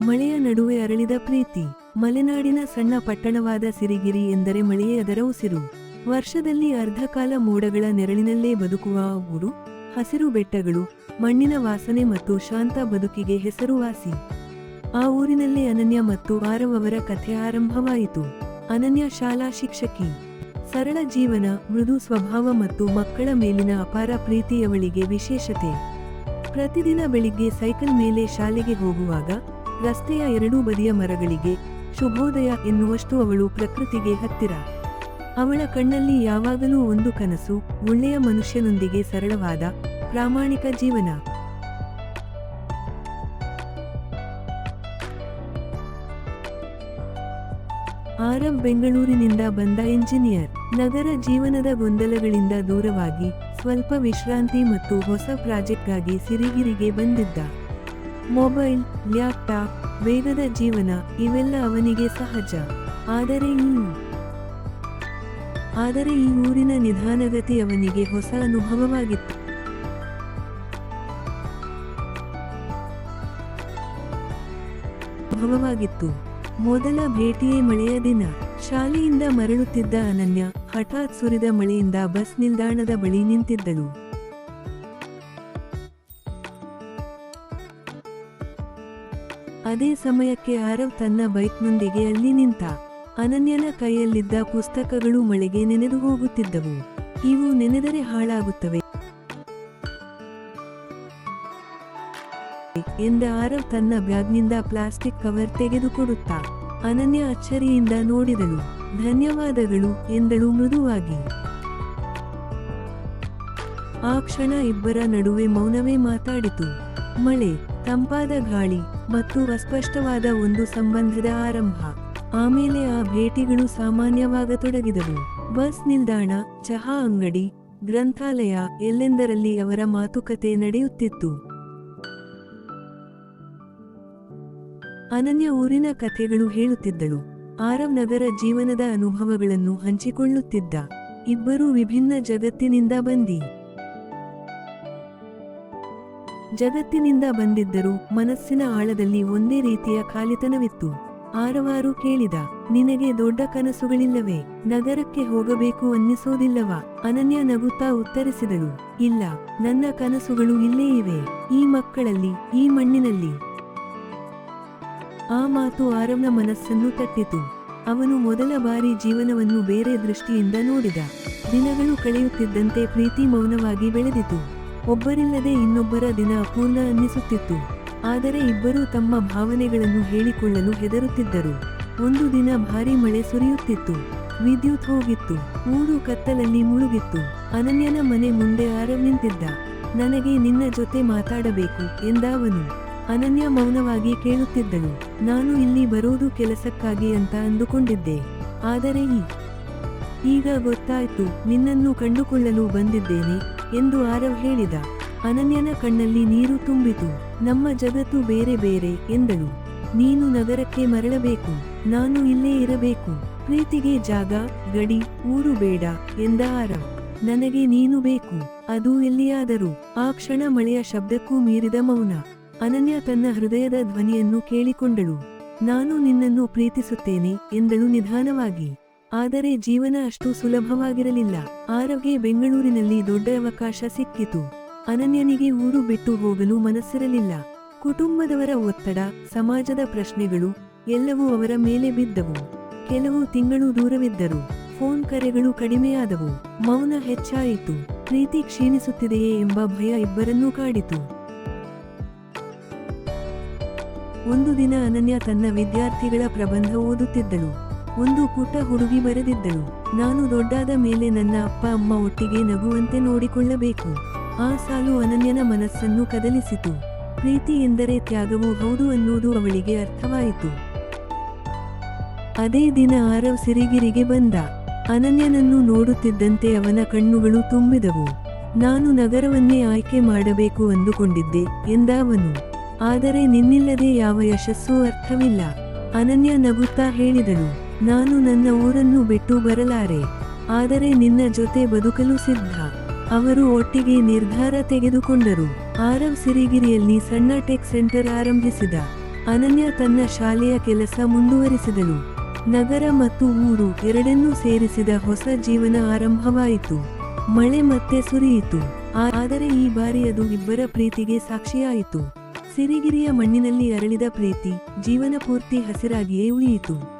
ಮಳೆಯ ನಡುವೆ ಅರಳಿದ ಪ್ರೀತಿ. ಮಲೆನಾಡಿನ ಸಣ್ಣ ಪಟ್ಟಣವಾದ ಸಿರಿಗಿರಿ ಎಂದರೆ ಮಳೆಯೇ ಅದರ ಉಸಿರು. ವರ್ಷದಲ್ಲಿ ಅರ್ಧಕಾಲ ಮೋಡಗಳ ನೆರಳಿನಲ್ಲೇ ಬದುಕುವ ಆ ಊರು, ಹಸಿರು ಬೆಟ್ಟಗಳು, ಮಣ್ಣಿನ ವಾಸನೆ ಮತ್ತು ಶಾಂತ ಬದುಕಿಗೆ ಹೆಸರುವಾಸಿ. ಆ ಊರಿನಲ್ಲೇ ಅನನ್ಯ ಮತ್ತು ಆರವ್ ಅವರ ಕಥೆ ಆರಂಭವಾಯಿತು. ಅನನ್ಯ ಶಾಲಾ ಶಿಕ್ಷಕಿ. ಸರಳ ಜೀವನ, ಮೃದು ಸ್ವಭಾವ ಮತ್ತು ಮಕ್ಕಳ ಮೇಲಿನ ಅಪಾರ ಪ್ರೀತಿ ಅವಳಿಗೆ ವಿಶೇಷತೆ. ಪ್ರತಿದಿನ ಬೆಳಿಗ್ಗೆ ಸೈಕಲ್ ಮೇಲೆ ಶಾಲೆಗೆ ಹೋಗುವಾಗ ರಸ್ತೆಯ ಎರಡೂ ಬದಿಯ ಮರಗಳಿಗೆ ಶುಭೋದಯ ಎನ್ನುವಷ್ಟು ಅವಳು ಪ್ರಕೃತಿಗೆ ಹತ್ತಿರ. ಅವಳ ಕಣ್ಣಲ್ಲಿ ಯಾವಾಗಲೂ ಒಂದು ಕನಸು, ಒಳ್ಳೆಯ ಮನುಷ್ಯನೊಂದಿಗೆ ಸರಳವಾದ, ಪ್ರಾಮಾಣಿಕ ಜೀವನ. ಆರವ್ ಬೆಂಗಳೂರಿನಿಂದ ಬಂದ ಎಂಜಿನಿಯರ್. ನಗರ ಜೀವನದ ಗೊಂದಲಗಳಿಂದ ದೂರವಾಗಿ ಸ್ವಲ್ಪ ವಿಶ್ರಾಂತಿ ಮತ್ತು ಹೊಸ ಪ್ರಾಜೆಕ್ಟ್ಗಾಗಿ ಸಿರಿಗಿರಿಗೆ ಬಂದಿದ್ದ. ಮೊಬೈಲ್, ಲ್ಯಾಪ್ಟಾಪ್, ವೇಗದ ಜೀವನ ಇವೆಲ್ಲ ಅವನಿಗೆ ಸಹಜ. ಆದರೆ ಈ ಊರಿನ ನಿಧಾನಗತಿ ಅವನಿಗೆ ಹೊಸ ಅನುಭವವಾಗಿತ್ತು. ಮೊದಲ ಭೇಟಿಯೇ ಮಳೆಯ ದಿನ. ಶಾಲೆಯಿಂದ ಮರಳುತ್ತಿದ್ದ ಅನನ್ಯ ಹಠಾತ್ ಸುರಿದ ಮಳೆಯಿಂದ ಬಸ್ ನಿಲ್ದಾಣದ ಬಳಿ ನಿಂತಿದ್ದಳು. ಅದೇ ಸಮಯಕ್ಕೆ ಆರವ್ ತನ್ನ ಬೈಕ್ನೊಂದಿಗೆ ಅಲ್ಲಿ ನಿಂತ. ಅನನ್ಯನ ಕೈಯಲ್ಲಿದ್ದ ಪುಸ್ತಕಗಳು ಮಳೆಗೆ ನೆನೆದು ಹೋಗುತ್ತಿದ್ದವು. ಇವು ನೆನೆದರೆ ಹಾಳಾಗುತ್ತವೆ ಎಂದ ಆರವ್ ತನ್ನ ಬ್ಯಾಗ್ನಿಂದ ಪ್ಲಾಸ್ಟಿಕ್ ಕವರ್ ತೆಗೆದುಕೊಡುತ್ತಾ. ಅನನ್ಯ ಅಚ್ಚರಿಯಿಂದ ನೋಡಿದಳು. ಧನ್ಯವಾದಗಳು ಎಂದಳು ಮೃದುವಾಗಿ. ಆ ಕ್ಷಣ ಇಬ್ಬರ ನಡುವೆ ಮೌನವೇ ಮಾತಾಡಿತು. ಮಳೆ, ತಂಪಾದ ಗಾಳಿ ಮತ್ತು ಅಸ್ಪಷ್ಟವಾದ ಒಂದು ಸಂಬಂಧದ ಆರಂಭ. ಆಮೇಲೆ ಆ ಭೇಟಿಗಳು ಸಾಮಾನ್ಯವಾಗತೊಡಗಿದವು. ಬಸ್ ನಿಲ್ದಾಣ, ಚಹಾ ಅಂಗಡಿ, ಗ್ರಂಥಾಲಯ ಎಲ್ಲೆಂದರಲ್ಲಿ ಅವರ ಮಾತುಕತೆ ನಡೆಯುತ್ತಿತ್ತು. ಅನನ್ಯ ಊರಿನ ಕಥೆಗಳು ಹೇಳುತ್ತಿದ್ದಳು. ಆರವ್ ನಗರ ಜೀವನದ ಅನುಭವಗಳನ್ನು ಹಂಚಿಕೊಳ್ಳುತ್ತಿದ್ದ. ಇಬ್ಬರೂ ವಿಭಿನ್ನ ಜಗತ್ತಿನಿಂದ ಬಂದಿದ್ದರೂ ಮನಸ್ಸಿನ ಆಳದಲ್ಲಿ ಒಂದೇ ರೀತಿಯ ಖಾಲಿತನವಿತ್ತು. ಆರವಾರು ಕೇಳಿದ, ನಿನಗೆ ದೊಡ್ಡ ಕನಸುಗಳಿಲ್ಲವೇ? ನಗರಕ್ಕೆ ಹೋಗಬೇಕು ಅನ್ನಿಸೋದಿಲ್ಲವಾ? ಅನನ್ಯ ನಗುತ್ತಾ ಉತ್ತರಿಸಿದಳು, ಇಲ್ಲ, ನನ್ನ ಕನಸುಗಳು ಇಲ್ಲೇ ಇವೆ, ಈ ಮಕ್ಕಳಲ್ಲಿ, ಈ ಮಣ್ಣಿನಲ್ಲಿ. ಆ ಮಾತು ಆರವ್ನ ಮನಸ್ಸನ್ನು ತಟ್ಟಿತು. ಅವನು ಮೊದಲ ಬಾರಿ ಜೀವನವನ್ನು ಬೇರೆ ದೃಷ್ಟಿಯಿಂದ ನೋಡಿದ. ದಿನಗಳು ಕಳೆಯುತ್ತಿದ್ದಂತೆ ಪ್ರೀತಿ ಮೌನವಾಗಿ ಬೆಳೆದಿತು. ಒಬ್ಬರಿಲ್ಲದೆ ಇನ್ನೊಬ್ಬರ ದಿನ ಅಪೂರ್ಣ ಅನ್ನಿಸುತ್ತಿತ್ತು. ಆದರೆ ಇಬ್ಬರೂ ತಮ್ಮ ಭಾವನೆಗಳನ್ನು ಹೇಳಿಕೊಳ್ಳಲು ಹೆದರುತ್ತಿದ್ದರು. ಒಂದು ದಿನ ಭಾರೀ ಮಳೆ ಸುರಿಯುತ್ತಿತ್ತು. ವಿದ್ಯುತ್ ಹೋಗಿತ್ತು. ಊರು ಕತ್ತಲಲ್ಲಿ ಮುಳುಗಿತ್ತು. ಅನನ್ಯನ ಮನೆ ಮುಂದೆ ಆರವ್ ನಿಂತಿದ್ದ. ನನಗೆ ನಿನ್ನ ಜೊತೆ ಮಾತಾಡಬೇಕು ಎಂದ ಅವನು. ಅನನ್ಯ ಮೌನವಾಗಿ ಕೇಳುತ್ತಿದ್ದಳು. ನಾನು ಇಲ್ಲಿ ಬರೋದು ಕೆಲಸಕ್ಕಾಗಿ ಅಂತ ಅಂದುಕೊಂಡಿದ್ದೆ. ಆದರೆ ಈಗ ಗೊತ್ತಾಯ್ತು, ನಿನ್ನನ್ನು ಕಂಡುಕೊಳ್ಳಲು ಬಂದಿದ್ದೇನೆ ಎಂದು ಆರವ್ ಹೇಳಿದ. ಅನನ್ಯನ ಕಣ್ಣಲ್ಲಿ ನೀರು ತುಂಬಿತು. ನಮ್ಮ ಜಗತ್ತು ಬೇರೆ ಬೇರೆ ಎಂದಳು. ನೀನು ನಗರಕ್ಕೆ ಮರಳಬೇಕು, ನಾನು ಇಲ್ಲೇ ಇರಬೇಕು. ಪ್ರೀತಿಗೆ ಜಾಗ, ಗಡಿ, ಊರು ಬೇಡ ಎಂದ ಆರವ್. ನನಗೆ ನೀನು ಬೇಕು, ಅದು ಎಲ್ಲಿಯಾದರೂ. ಆ ಕ್ಷಣ ಮಳೆಯ ಶಬ್ದಕ್ಕೂ ಮೀರಿದ ಮೌನ. ಅನನ್ಯ ತನ್ನ ಹೃದಯದ ಧ್ವನಿಯನ್ನು ಕೇಳಿಕೊಂಡಳು. ನಾನು ನಿನ್ನನ್ನು ಪ್ರೀತಿಸುತ್ತೇನೆ ಎಂದಳು ನಿಧಾನವಾಗಿ. ಆದರೆ ಜೀವನ ಅಷ್ಟು ಸುಲಭವಾಗಿರಲಿಲ್ಲ. ಆರವ್ಗೆ ಬೆಂಗಳೂರಿನಲ್ಲಿ ದೊಡ್ಡ ಅವಕಾಶ ಸಿಕ್ಕಿತು. ಅನನ್ಯನಿಗೆ ಊರು ಬಿಟ್ಟು ಹೋಗಲು ಮನಸ್ಸಿರಲಿಲ್ಲ. ಕುಟುಂಬದವರ ಒತ್ತಡ, ಸಮಾಜದ ಪ್ರಶ್ನೆಗಳು ಎಲ್ಲವೂ ಅವರ ಮೇಲೆ ಬಿದ್ದವು. ಕೆಲವು ತಿಂಗಳು ದೂರವಿದ್ದರು. ಫೋನ್ ಕರೆಗಳು ಕಡಿಮೆಯಾದವು. ಮೌನ ಹೆಚ್ಚಾಯಿತು. ಪ್ರೀತಿ ಕ್ಷೀಣಿಸುತ್ತಿದೆಯೇ ಎಂಬ ಭಯ ಇಬ್ಬರನ್ನೂ ಕಾಡಿತು. ಒಂದು ದಿನ ಅನನ್ಯ ತನ್ನ ವಿದ್ಯಾರ್ಥಿಗಳ ಪ್ರಬಂಧ ಓದುತ್ತಿದ್ದಳು. ಒಂದು ಪುಟ್ಟ ಹುಡುಗಿ ಬರೆದಿದ್ದಳು, ನಾನು ದೊಡ್ಡಾದ ಮೇಲೆ ನನ್ನ ಅಪ್ಪ ಅಮ್ಮ ಒಟ್ಟಿಗೆ ನಗುವಂತೆ ನೋಡಿಕೊಳ್ಳಬೇಕು. ಆ ಸಾಲು ಅನನ್ಯನ ಮನಸ್ಸನ್ನು ಕದಲಿಸಿತು. ಪ್ರೀತಿ ಎಂದರೆ ತ್ಯಾಗವೂ ಹೌದು ಅನ್ನುವುದು ಅವಳಿಗೆ ಅರ್ಥವಾಯಿತು. ಅದೇ ದಿನ ಆರವ್ ಸಿರಿಗಿರಿಗೆ ಬಂದ. ಅನನ್ಯನನ್ನು ನೋಡುತ್ತಿದ್ದಂತೆ ಅವನ ಕಣ್ಣುಗಳು ತುಂಬಿದವು. ನಾನು ನಗರವನ್ನೇ ಆಯ್ಕೆ ಮಾಡಬೇಕು ಅಂದುಕೊಂಡಿದ್ದೆ ಎಂದ ಅವನು. ಆದರೆ ನಿನ್ನಿಲ್ಲದೆ ಯಾವ ಯಶಸ್ಸೂ ಅರ್ಥವಿಲ್ಲ. ಅನನ್ಯ ನಗುತ್ತಾ ಹೇಳಿದಳು, ನಾನು ನನ್ನ ಊರನ್ನು ಬಿಟ್ಟು ಬರಲಾರೆ, ಆದರೆ ನಿನ್ನ ಜೊತೆ ಬದುಕಲು ಸಿದ್ಧ. ಅವರು ಒಟ್ಟಿಗೆ ನಿರ್ಧಾರ ತೆಗೆದುಕೊಂಡರು. ಆರವ್ ಸಿರಿಗಿರಿಯಲ್ಲಿ ಸಣ್ಣ ಟೆಕ್ ಸೆಂಟರ್ ಆರಂಭಿಸಿದ. ಅನನ್ಯ ತನ್ನ ಶಾಲೆಯ ಕೆಲಸ ಮುಂದುವರಿಸಿದಳು. ನಗರ ಮತ್ತು ಊರು ಎರಡನ್ನೂ ಸೇರಿಸಿದ ಹೊಸ ಜೀವನ ಆರಂಭವಾಯಿತು. ಮಳೆ ಮತ್ತೆ ಸುರಿಯಿತು. ಆದರೆ ಈ ಬಾರಿ ಅದು ಇಬ್ಬರ ಪ್ರೀತಿಗೆ ಸಾಕ್ಷಿಯಾಯಿತು. ಸಿರಿಗಿರಿಯ ಮಣ್ಣಿನಲ್ಲಿ ಅರಳಿದ ಪ್ರೀತಿ ಜೀವನ ಪೂರ್ತಿ ಹಸಿರಾಗಿಯೇ ಉಳಿಯಿತು.